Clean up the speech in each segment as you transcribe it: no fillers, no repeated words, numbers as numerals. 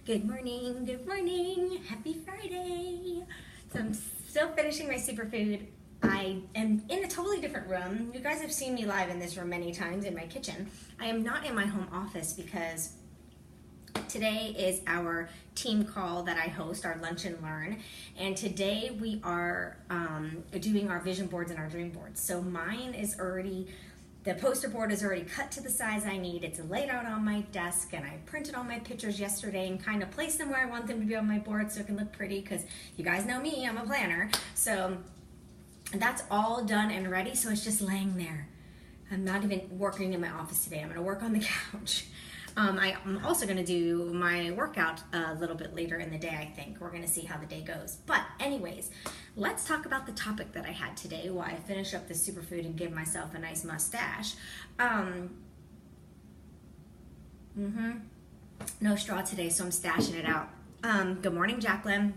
Good morning, happy Friday. So I'm still finishing my superfood. I am in a totally different room. You guys have seen me live in this room many times in my kitchen. I am not in my home office because today is our team call that I host, our Lunch and Learn. And today we are doing our vision boards and our dream boards. So mine is already, the poster board is already cut to the size I need. It's laid out on my desk, and I printed all my pictures yesterday and kind of placed them where I want them to be on my board so it can look pretty, because you guys know me, I'm a planner. So that's all done and ready, so it's just laying there. I'm not even working in my office today. I'm going to work on the couch. I'm also going to do my workout a little bit later in the day, I think. We're going to see how the day goes. But anyways, let's talk about the topic that I had today while I finish up the superfood and give myself a nice mustache. No straw today, so I'm stashing it out. Good morning, Jacqueline.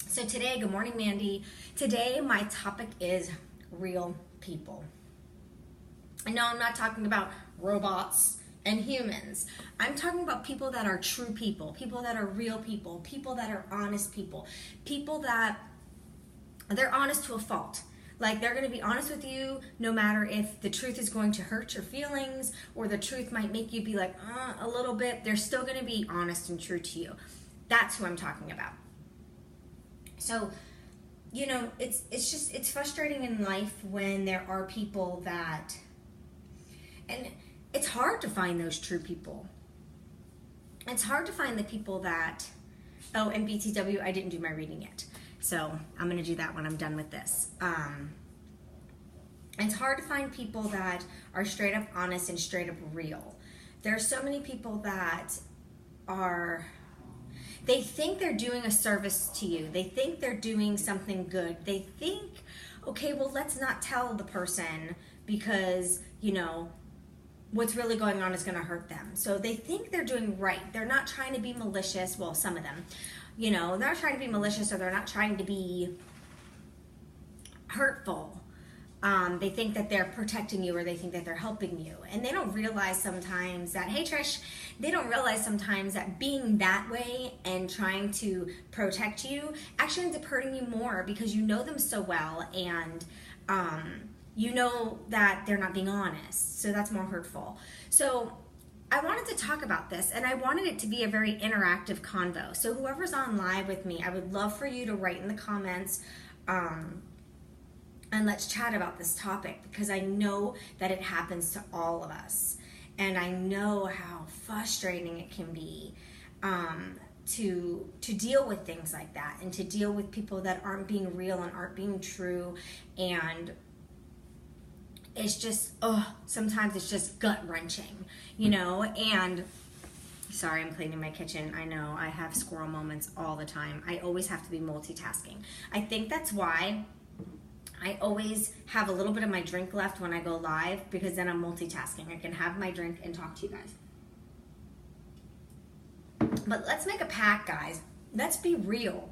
So today, good morning, Mandy. Today, my topic is real people. And no, I'm not talking about robots and humans. I'm talking about people that are true people that are real people that are honest people that they're honest to a fault. Like, they're going to be honest with you no matter if the truth is going to hurt your feelings or the truth might make you be like, a little bit. They're still going to be honest and true to you. That's who I'm talking about. So, you know, it's frustrating in life when there are people that, and it's hard to find those true people. It's hard to find the people that, oh, and BTW, I didn't do my reading yet. So I'm going to do that when I'm done with this. It's hard to find people that are straight up honest and straight up real. There are so many people that they think they're doing a service to you. They think they're doing something good. They think, okay, well, let's not tell the person because, you know, what's really going on is going to hurt them. So they think they're doing right. They're not trying to be malicious. Well, some of them, you know, they're not trying to be malicious, or they're not trying to be hurtful. They think that they're protecting you, or they think that they're helping you. And they don't realize sometimes that, hey Trish, they don't realize sometimes that being that way and trying to protect you actually ends up hurting you more, because you know them so well, and you know that they're not being honest. So that's more hurtful. So I wanted to talk about this, and I wanted it to be a very interactive convo. So whoever's on live with me, I would love for you to write in the comments, and let's chat about this topic, because I know that it happens to all of us. And I know how frustrating it can be to deal with things like that, and to deal with people that aren't being real and aren't being true. And it's just, sometimes it's just gut-wrenching, you know. And sorry, I'm cleaning my kitchen. I know I have squirrel moments all the time. I always have to be multitasking. I think that's why I always have a little bit of my drink left when I go live, because then I'm multitasking. I can have my drink and talk to you guys. But let's make a pact, guys. Let's be real.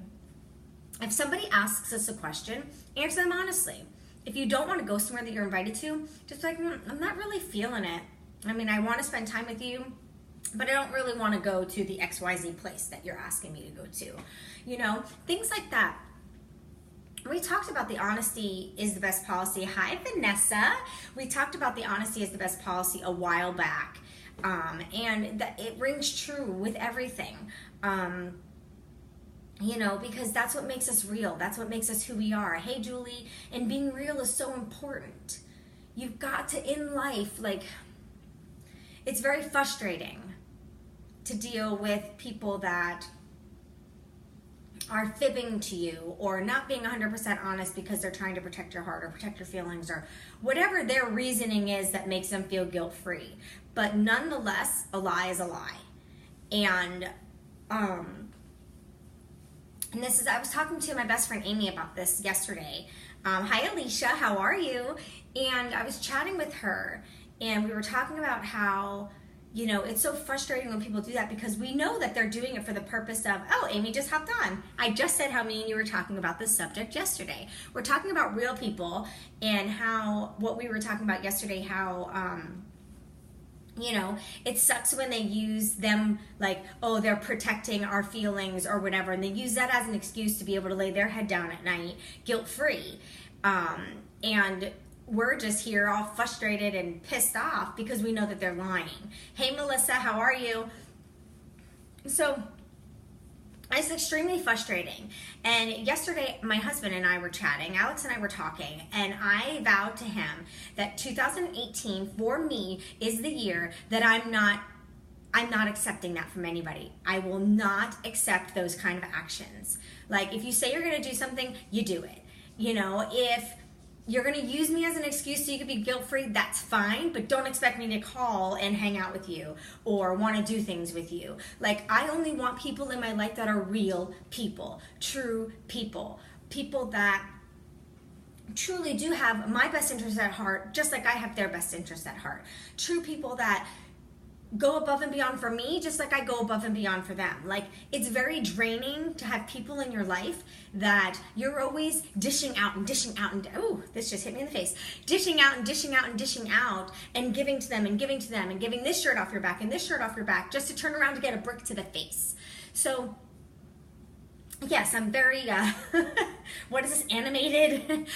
If somebody asks us a question, answer them honestly. If you don't want to go somewhere that you're invited to, just like, I'm not really feeling it. I mean, I want to spend time with you, but I don't really want to go to the XYZ place that you're asking me to go to. You know, things like that. We talked about the honesty is the best policy. Hi, Vanessa. We talked about the honesty is the best policy a while back. And that it rings true with everything. You know, because that's what makes us real. That's what makes us who we are. Hey, Julie, and being real is so important. You've got to, in life, like, it's very frustrating to deal with people that are fibbing to you, or not being 100% honest because they're trying to protect your heart or protect your feelings, or whatever their reasoning is that makes them feel guilt-free. But nonetheless, a lie is a lie. And this is, I was talking to my best friend Amy about this yesterday. Hi Alicia, how are you? And I was chatting with her, and we were talking about how, you know, it's so frustrating when people do that, because we know that they're doing it for the purpose of, oh, Amy just hopped on. I just said how me and you were talking about this subject yesterday. We're talking about real people, and how, what we were talking about yesterday, how, You know, it sucks when they use them like, oh, they're protecting our feelings or whatever, and they use that as an excuse to be able to lay their head down at night guilt-free. And we're just here all frustrated and pissed off because we know that they're lying. Hey, Melissa, how are you? So it's extremely frustrating. And yesterday, my husband and I were chatting, Alex and I were talking, and I vowed to him that 2018 for me is the year that I'm not accepting that from anybody. I will not accept those kind of actions. Like, if you say you're going to do something, you do it. You know, if you're going to use me as an excuse so you can be guilt-free, that's fine, but don't expect me to call and hang out with you or want to do things with you. Like, I only want people in my life that are real people, true people, people that truly do have my best interests at heart, just like I have their best interests at heart. True people that go above and beyond for me, just like I go above and beyond for them. Like, it's very draining to have people in your life that you're always dishing out and oh, this just hit me in the face. Dishing out and dishing out and dishing out and giving to them and giving to them and giving this shirt off your back and this shirt off your back just to turn around to get a brick to the face. So yes, I'm very, what is this, animated?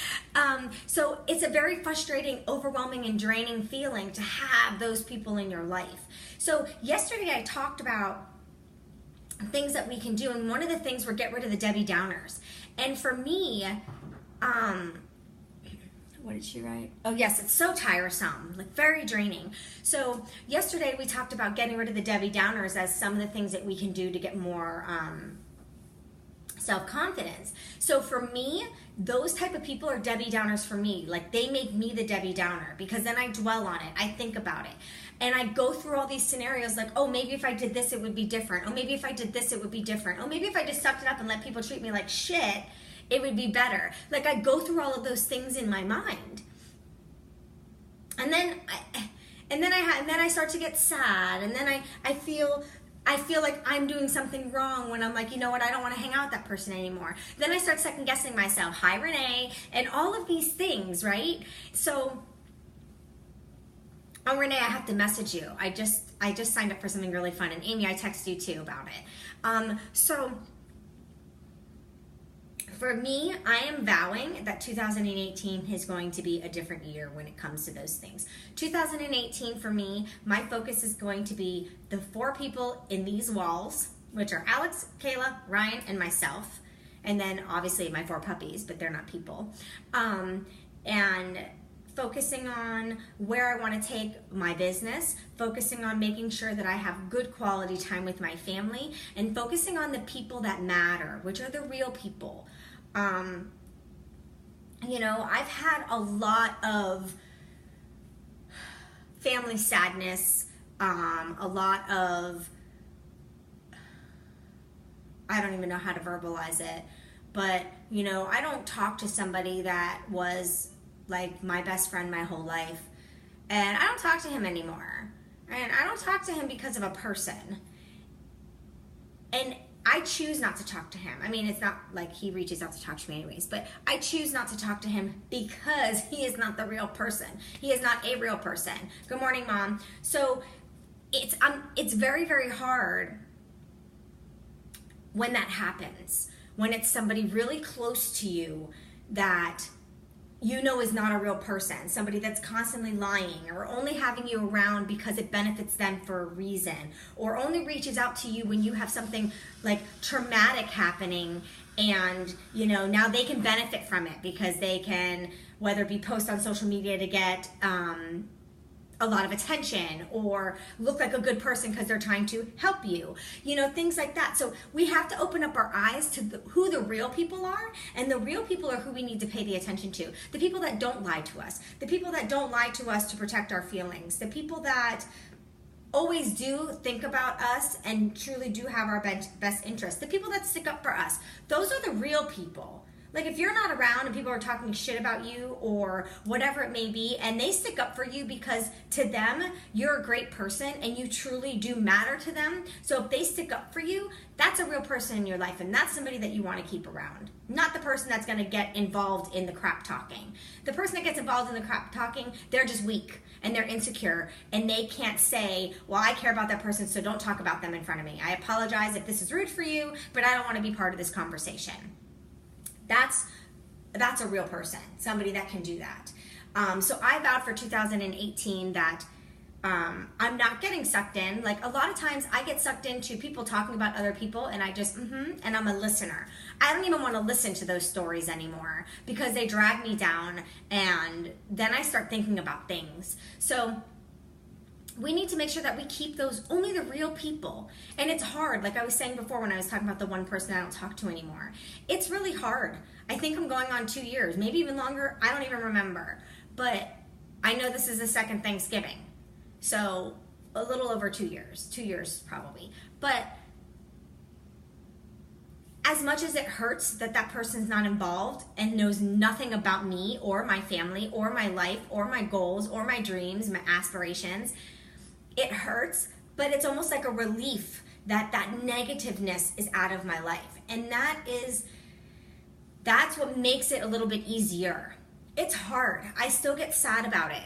So it's a very frustrating, overwhelming, and draining feeling to have those people in your life. So yesterday I talked about things that we can do, and one of the things were get rid of the Debbie Downers. And for me, what did she write? Oh yes, it's so tiresome, like very draining. So yesterday we talked about getting rid of the Debbie Downers as some of the things that we can do to get more self-confidence. So for me, those type of people are Debbie Downers for me. Like, they make me the Debbie Downer because then I dwell on it. I think about it. And I go through all these scenarios like, oh, maybe if I did this, it would be different. Oh, maybe if I did this, it would be different. Oh, maybe if I just sucked it up and let people treat me like shit, it would be better. Like, I go through all of those things in my mind. And then I start to get sad. And then I feel like I'm doing something wrong when I'm like, you know what, I don't want to hang out with that person anymore. Then I start second guessing myself. Hi, Renee, and all of these things, right? So, oh, Renee, I have to message you. I just signed up for something really fun, and Amy, I text you too about it. So for me, I am vowing that 2018 is going to be a different year when it comes to those things. 2018 for me, my focus is going to be the 4 people in these walls, which are Alex, Kayla, Ryan, and myself. And then obviously my 4 puppies, but they're not people. And focusing on where I want to take my business, focusing on making sure that I have good quality time with my family, and focusing on the people that matter, which are the real people. You know, I've had a lot of family sadness, a lot of, I don't even know how to verbalize it, but, you know, I don't talk to somebody that was like my best friend my whole life, and I don't talk to him anymore, and I don't talk to him because of a person, and I choose not to talk to him. I mean, it's not like he reaches out to talk to me anyways, but I choose not to talk to him because he is not the real person. He is not a real person. Good morning, Mom. So it's very, very hard when that happens, when it's somebody really close to you that you know is not a real person, somebody that's constantly lying or only having you around because it benefits them for a reason, or only reaches out to you when you have something like traumatic happening, and you know now they can benefit from it because they can, whether it be post on social media to get a lot of attention or look like a good person because they're trying to help you, you know, things like that. So we have to open up our eyes to who the real people are, and the real people are who we need to pay the attention to. The people that don't lie to us, the people that don't lie to us to protect our feelings, the people that always do think about us and truly do have our best interest, the people that stick up for us. Those are the real people. Like if you're not around and people are talking shit about you or whatever it may be, and they stick up for you because to them, you're a great person and you truly do matter to them. So if they stick up for you, that's a real person in your life, and that's somebody that you want to keep around. Not the person that's going to get involved in the crap talking. The person that gets involved in the crap talking, they're just weak and they're insecure and they can't say, well, I care about that person, so don't talk about them in front of me. I apologize if this is rude for you, but I don't want to be part of this conversation. That's a real person, somebody that can do that. So I vowed for 2018 that I'm not getting sucked in. Like a lot of times I get sucked into people talking about other people and I just, and I'm a listener. I don't even want to listen to those stories anymore because they drag me down, and then I start thinking about things. So we need to make sure that we keep those, only the real people. And it's hard, like I was saying before when I was talking about the one person I don't talk to anymore. It's really hard. I think I'm going on 2 years, maybe even longer. I don't even remember. But I know this is the second Thanksgiving. So a little over 2 years. 2 years probably. But as much as it hurts that that person's not involved and knows nothing about me or my family or my life or my goals or my dreams, my aspirations, it hurts, but it's almost like a relief that that negativeness is out of my life. And that's what makes it a little bit easier. It's hard. I still get sad about it.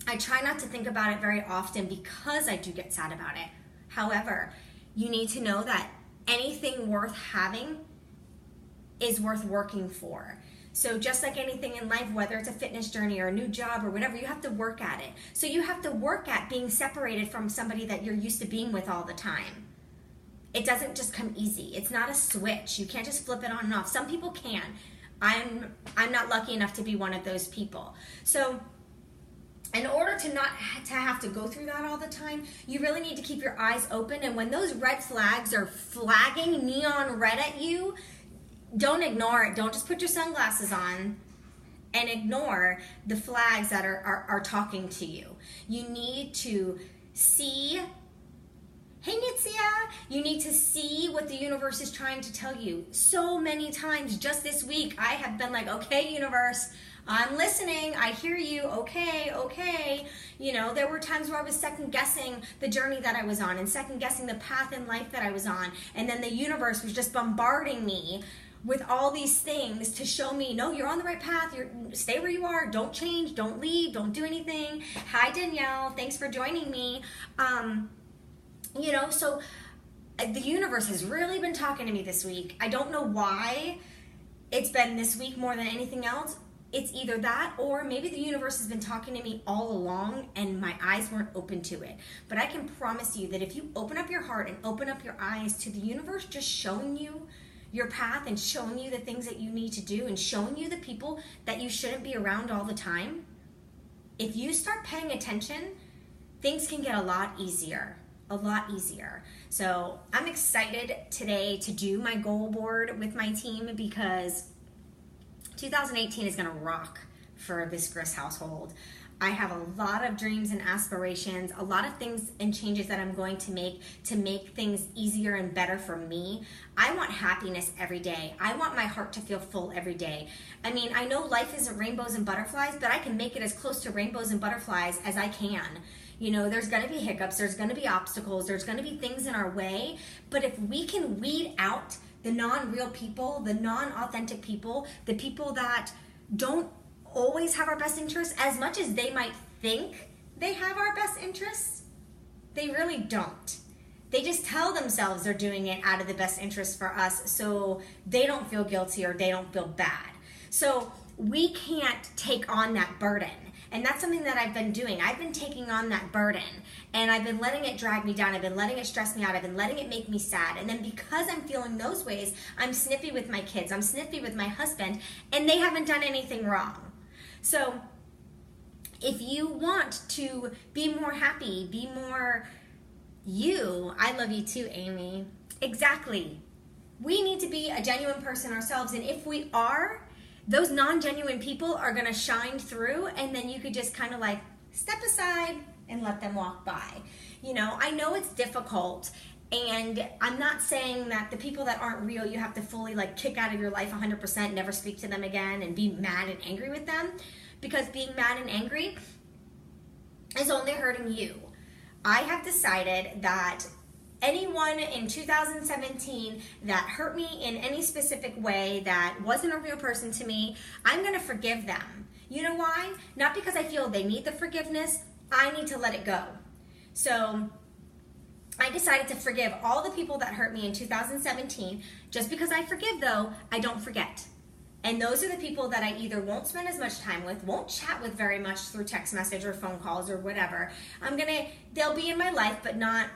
I try not to think about it very often because I do get sad about it. However, you need to know that anything worth having is worth working for. So just like anything in life, whether it's a fitness journey or a new job or whatever, you have to work at it. So you have to work at being separated from somebody that you're used to being with all the time. It doesn't just come easy. It's not a switch. You can't just flip it on and off. Some people can. I'm not lucky enough to be one of those people. So in order to not to have to go through that all the time, you really need to keep your eyes open. And when those red flags are flagging neon red at you, don't ignore it. Don't just put your sunglasses on and ignore the flags that are talking to you. You need to see, hey Nitzia, you need to see what the universe is trying to tell you. So many times just this week, I have been like, okay, universe, I'm listening. I hear you. Okay. You know, there were times where I was second guessing the journey that I was on and second guessing the path in life that I was on. And then the universe was just bombarding me with all these things to show me, no, you're on the right path. Stay where you are. Don't change. Don't leave. Don't do anything. Hi, Danielle. Thanks for joining me. You know, so the universe has really been talking to me this week. I don't know why it's been this week more than anything else. It's either that or maybe the universe has been talking to me all along and my eyes weren't open to it. But I can promise you that if you open up your heart and open up your eyes to the universe just showing you your path and showing you the things that you need to do and showing you the people that you shouldn't be around all the time, if you start paying attention, things can get a lot easier. A lot easier. So I'm excited today to do my goal board with my team because 2018 is going to rock for this Griss household. I have a lot of dreams and aspirations, a lot of things and changes that I'm going to make things easier and better for me. I want happiness every day. I want my heart to feel full every day. I mean, I know life isn't rainbows and butterflies, but I can make it as close to rainbows and butterflies as I can. You know, there's going to be hiccups, there's going to be obstacles, there's going to be things in our way, but if we can weed out the non-real people, the non-authentic people, the people that don't always have our best interests, as much as they might think they have our best interests, they really don't. They just tell themselves they're doing it out of the best interest for us so they don't feel guilty or they don't feel bad. So we can't take on that burden. And that's something that I've been doing. I've been taking on that burden and I've been letting it drag me down. I've been letting it stress me out. I've been letting it make me sad. And then because I'm feeling those ways, I'm snippy with my kids. I'm snippy with my husband and they haven't done anything wrong. So if you want to be more happy, be more you, I love you too, Amy. Exactly. We need to be a genuine person ourselves. And if we are, those non-genuine people are going to shine through and then you could just kind of like step aside and let them walk by. You know, I know it's difficult And I'm not saying that the people that aren't real, you have to fully like kick out of your life 100%, never speak to them again, and be mad and angry with them, because being mad and angry is only hurting you. I have decided that anyone in 2017 that hurt me in any specific way that wasn't a real person to me, I'm going to forgive them. You know why? Not because I feel they need the forgiveness. I need to let it go. So I decided to forgive all the people that hurt me in 2017. Just because I forgive, though, I don't forget. And those are the people that I either won't spend as much time with, won't chat with very much through text message or phone calls or whatever. They'll be in my life, but not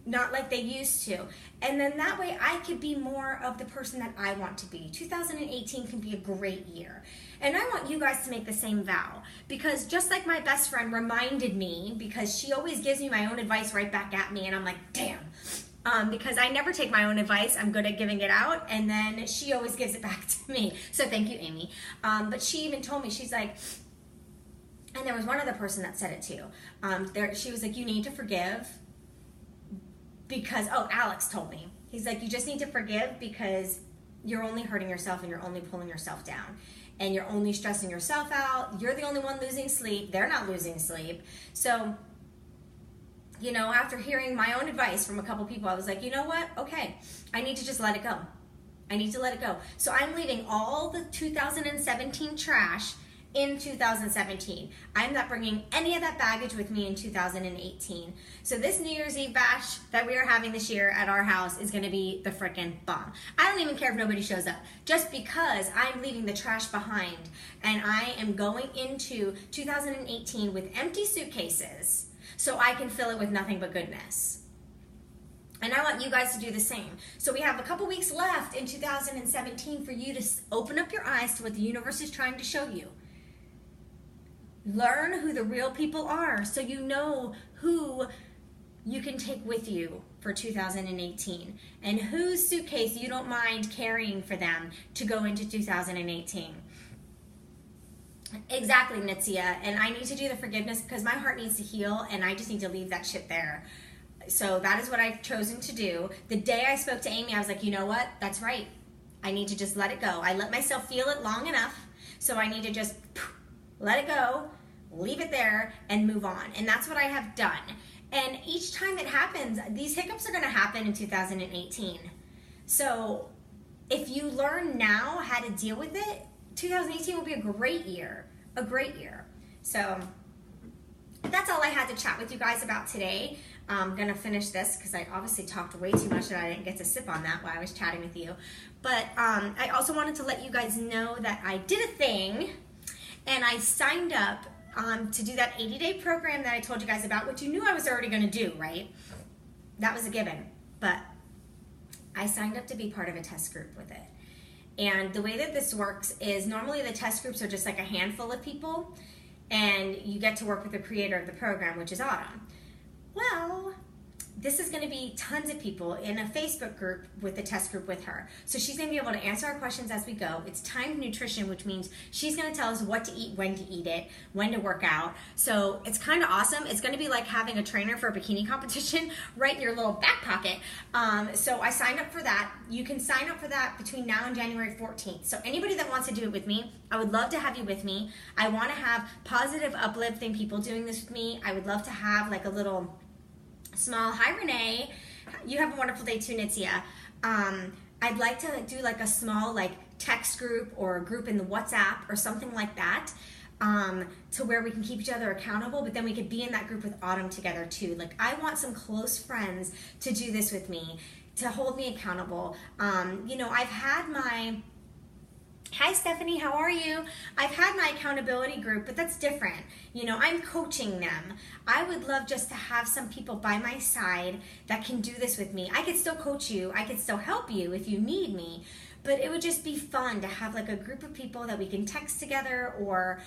like they used to. And then that way I could be more of the person that I want to be. 2018 can be a great year. And I want you guys to make the same vow, because just like my best friend reminded me, because she always gives me my own advice right back at me, and I'm like, damn. Because I never take my own advice. I'm good at giving it out, and then she always gives it back to me. So thank you, Amy. But she even told me, she's like, and there was one other person that said it too. She was like, you need to forgive because, Alex told me. He's like, you just need to forgive because you're only hurting yourself and you're only pulling yourself down. And you're only stressing yourself out. You're the only one losing sleep. They're not losing sleep. So, after hearing my own advice from a couple people, I was like, you know what? Okay, I need to just let it go. I need to let it go. So I'm leaving all the 2017 trash in 2017. I'm not bringing any of that baggage with me in 2018. So this New Year's Eve bash that we are having this year at our house is going to be the frickin' bomb. I don't even care if nobody shows up, just because I'm leaving the trash behind, and I am going into 2018 with empty suitcases so I can fill it with nothing but goodness. And I want you guys to do the same. So we have a couple weeks left in 2017 for you to open up your eyes to what the universe is trying to show you. Learn who the real people are so you know who you can take with you for 2018 and whose suitcase you don't mind carrying for them to go into 2018. Exactly, Nitsia. And I need to do the forgiveness because my heart needs to heal, and I just need to leave that shit there. So that is what I've chosen to do. The day I spoke to Amy, I was like, you know what? That's right. I need to just let it go. I let myself feel it long enough, so I need to just let it go, leave it there, and move on. And that's what I have done. And each time it happens, these hiccups are going to happen in 2018. So if you learn now how to deal with it, 2018 will be a great year. A great year. So that's all I had to chat with you guys about today. I'm going to finish this because I obviously talked way too much and I didn't get to sip on that while I was chatting with you. But I also wanted to let you guys know that I did a thing, and I signed up to do that 80-day program that I told you guys about, which you knew I was already going to do, right? That was a given. But I signed up to be part of a test group with it. And the way that this works is normally the test groups are just like a handful of people, and you get to work with the creator of the program, which is Autumn. Well, this is going to be tons of people in a Facebook group with the test group with her. So she's going to be able to answer our questions as we go. It's timed nutrition, which means she's going to tell us what to eat, when to eat it, when to work out. So it's kind of awesome. It's going to be like having a trainer for a bikini competition right in your little back pocket. So I signed up for that. You can sign up for that between now and January 14th. So anybody that wants to do it with me, I would love to have you with me. I want to have positive, uplifting people doing this with me. I would love to have like a little small, hi Renee, you have a wonderful day too, Nitsia. I'd like to do like a small like text group or a group in the WhatsApp or something like that, to where we can keep each other accountable, but then we could be in that group with Autumn together too. Like I want some close friends to do this with me, to hold me accountable. I've had my, hi Stephanie, how are you? I've had my accountability group, but that's different. I'm coaching them. I would love just to have some people by my side that can do this with me. I could still coach you. I could still help you if you need me. But it would just be fun to have like a group of people that we can text together or,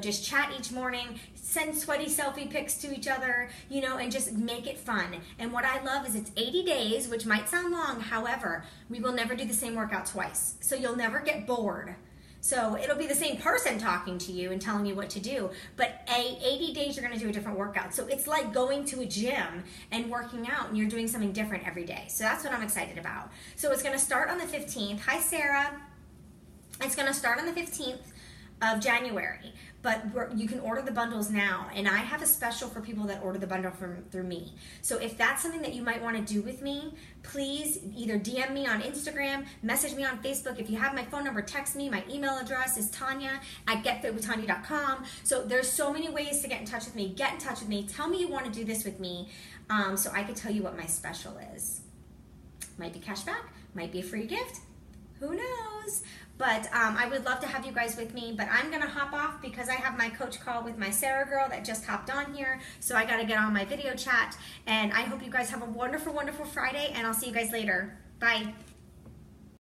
just chat each morning, send sweaty selfie pics to each other, and just make it fun. And what I love is it's 80 days, which might sound long. However, we will never do the same workout twice. So you'll never get bored. So it'll be the same person talking to you and telling you what to do, but 80 days you're gonna do a different workout. So it's like going to a gym and working out, and you're doing something different every day. So that's what I'm excited about. So it's gonna start on the 15th. Hi, Sarah. It's gonna start on the 15th of January, but you can order the bundles now, and I have a special for people that order the bundle through me. So if that's something that you might want to do with me, please either DM me on Instagram, message me on Facebook. If you have my phone number, text me. My email address is Tanya@getfitwithtanya.com. So there's so many ways to get in touch with me. Get in touch with me. Tell me you want to do this with me, so I can tell you what my special is. Might be cash back, might be a free gift. Who knows? But I would love to have you guys with me, but I'm gonna hop off because I have my coach call with my Sarah girl that just hopped on here. So I gotta get on my video chat, and I hope you guys have a wonderful, wonderful Friday, and I'll see you guys later. Bye.